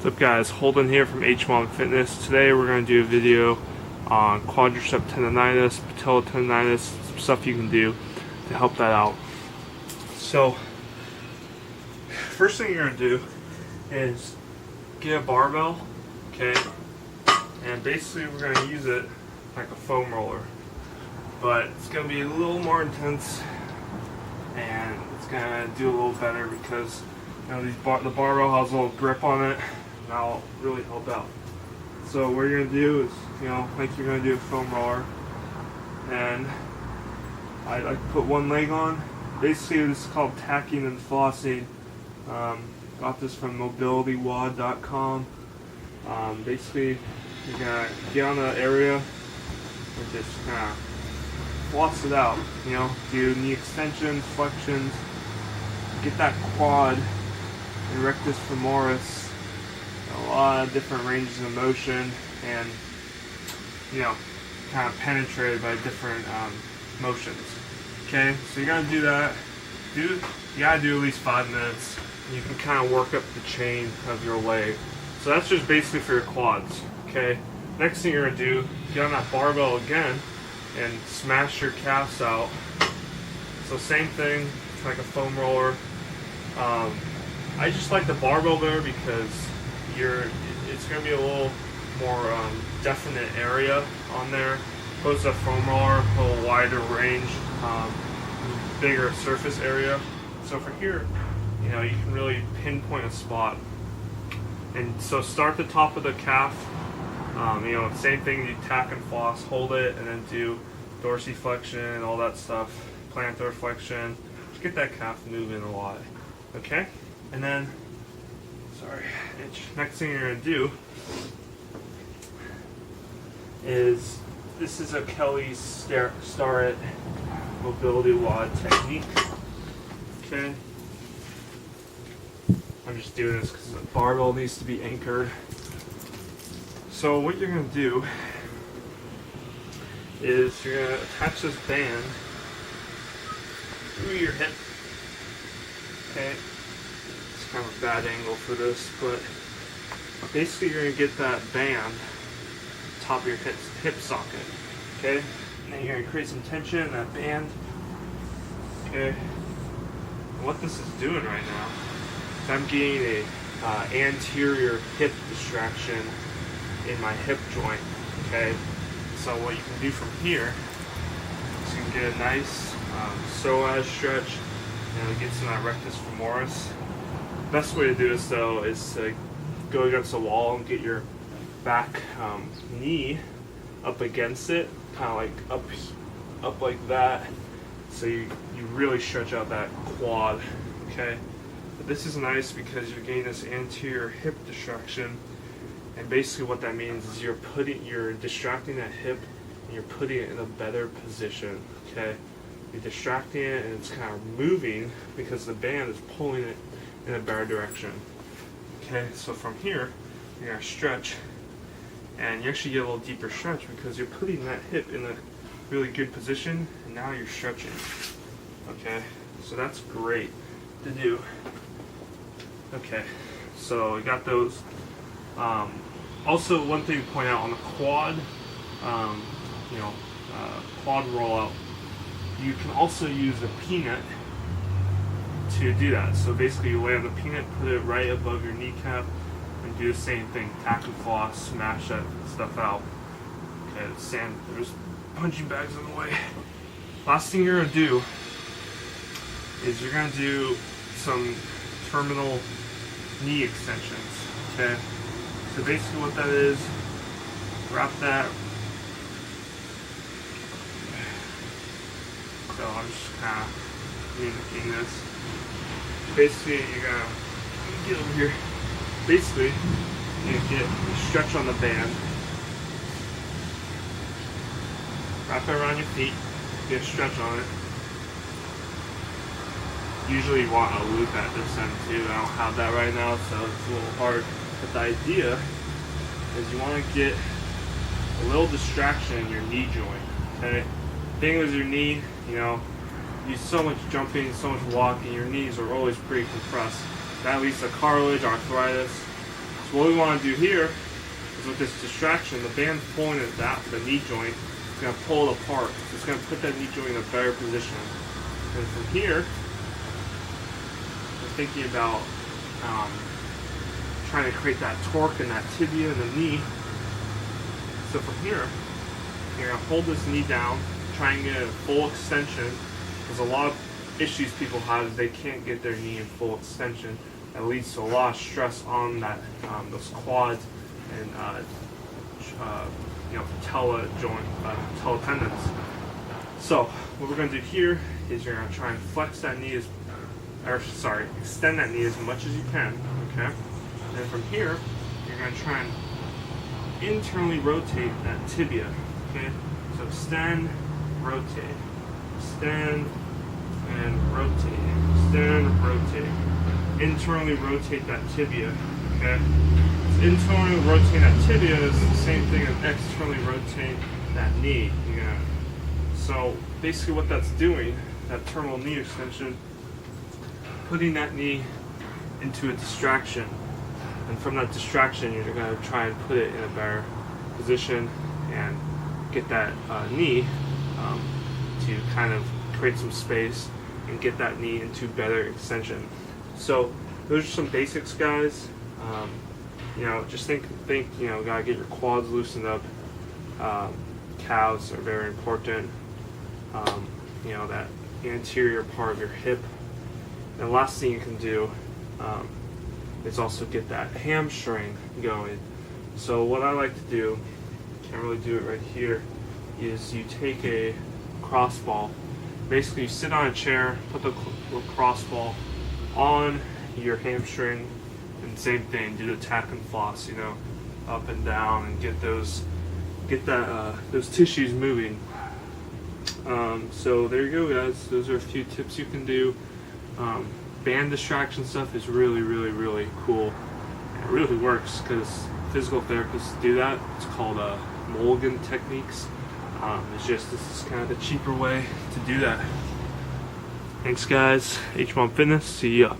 What's up guys, Holden here from H1 Fitness. Today we're going to do a video on quadricep tendonitis, patella tendonitis, some stuff you can do to help that out. So, first thing you're going to do is get a barbell, okay, and basically we're going to use it like a foam roller, but it's going to be a little more intense and it's going to do a little better because the barbell has a little grip on it. And that'll really help out. So what you're going to do is, like you're going to do a foam roller, and I like to put one leg on. Basically this is called tacking and flossing. Got this from mobilization.com. Basically you're going to get on the area and just kind of floss it out, do knee extensions, flexions, get that quad and rectus femoris, a lot of different ranges of motion, and kind of penetrated by different motions. Okay, so you're gonna do that. You gotta do at least 5 minutes. You can kind of work up the chain of your leg. So that's just basically for your quads. Okay. Next thing you're gonna do, get on that barbell again and smash your calves out. So same thing, like a foam roller. I just like the barbell better because it's going to be a little more definite area on there. Opposed to a foam roller, a little wider range, bigger surface area. So for here, you can really pinpoint a spot. And so start the top of the calf. Same thing, you tack and floss, hold it, and then do dorsiflexion, all that stuff, plantar flexion. Just get that calf moving a lot. Okay? And then, next thing you're going to do is, this is a Kelly Starrett mobility WOD technique. Okay? I'm just doing this because the barbell needs to be anchored. So what you're going to do is you're going to attach this band through your hip. Okay? It's kind of a bad angle for this, but basically you're going to get that band top of your hip socket. Okay? And then you're going to create some tension in that band. Okay? And what this is doing right now is I'm getting a anterior hip distraction in my hip joint. Okay? So what you can do from here is you can get a nice psoas stretch and get some of that rectus femoris. Best way to do this though is to go against the wall and get your back knee up against it, kind of like up like that, so you really stretch out that quad. Okay, but this is nice because you're getting this anterior hip distraction, and basically what that means is you're distracting that hip and you're putting it in a better position. Okay, you're distracting it and it's kind of moving because the band is pulling it in a better direction. Okay, so from here you're going to stretch, and you actually get a little deeper stretch because you're putting that hip in a really good position, and now you're stretching. Okay, so that's great to do. Okay, so we got those. Also, one thing to point out on the quad, quad rollout, you can also use a peanut to do that. So basically you lay on the peanut, put it right above your kneecap, and do the same thing. Tack and floss, smash that stuff out. Okay, there's punching bags in the way. Last thing you're going to do is you're going to do some terminal knee extensions. Okay, so basically what that is, wrap that. So I'm just kind of mimicking this. Basically, you're gonna get over here. Basically, you get a stretch on the band, wrap it around your feet, get a stretch on it. Usually, you want a loop at this end too. I don't have that right now, so it's a little hard. But the idea is you want to get a little distraction in your knee joint. Okay, thing with your knee, you so much jumping, so much walking, your knees are always pretty compressed. That leads to cartilage, arthritis. So what we want to do here is with this distraction, the band's pulling at the knee joint. It's going to pull it apart. So it's going to put that knee joint in a better position. And from here, we're thinking about trying to create that torque in that tibia and the knee. So from here, you're going to hold this knee down, try and get a full extension. There's a lot of issues people have is they can't get their knee in full extension. That leads to a lot of stress on that those quads and patella joint, patella tendons. So what we're going to do here is you're going to try and flex that knee extend that knee as much as you can. Okay, and then from here you're going to try and internally rotate that tibia. Okay, so extend, rotate, extend, and rotate, extend, rotate. Internally rotate that tibia. Okay, so internally rotating that tibia is the same thing as externally rotate that knee. So basically, what that's doing, that terminal knee extension, putting that knee into a distraction, and from that distraction, you're going to try and put it in a better position and get that knee to kind of create some space and get that knee into better extension. So those are some basics, guys. Just think. Gotta get your quads loosened up. Calves are very important. That anterior part of your hip. And the last thing you can do is also get that hamstring going. So what I like to do, can't really do it right here, is you take a cross ball. Basically, you sit on a chair, put the cross ball on your hamstring, and same thing, do the tack and floss, up and down, and get those tissues moving. So there you go, guys. Those are a few tips you can do. Band distraction stuff is really, really, really cool. It really works because physical therapists do that. It's called Mulligan techniques. This is kind of the cheaper way to do that. Thanks, guys. H-Mom Fitness. See ya.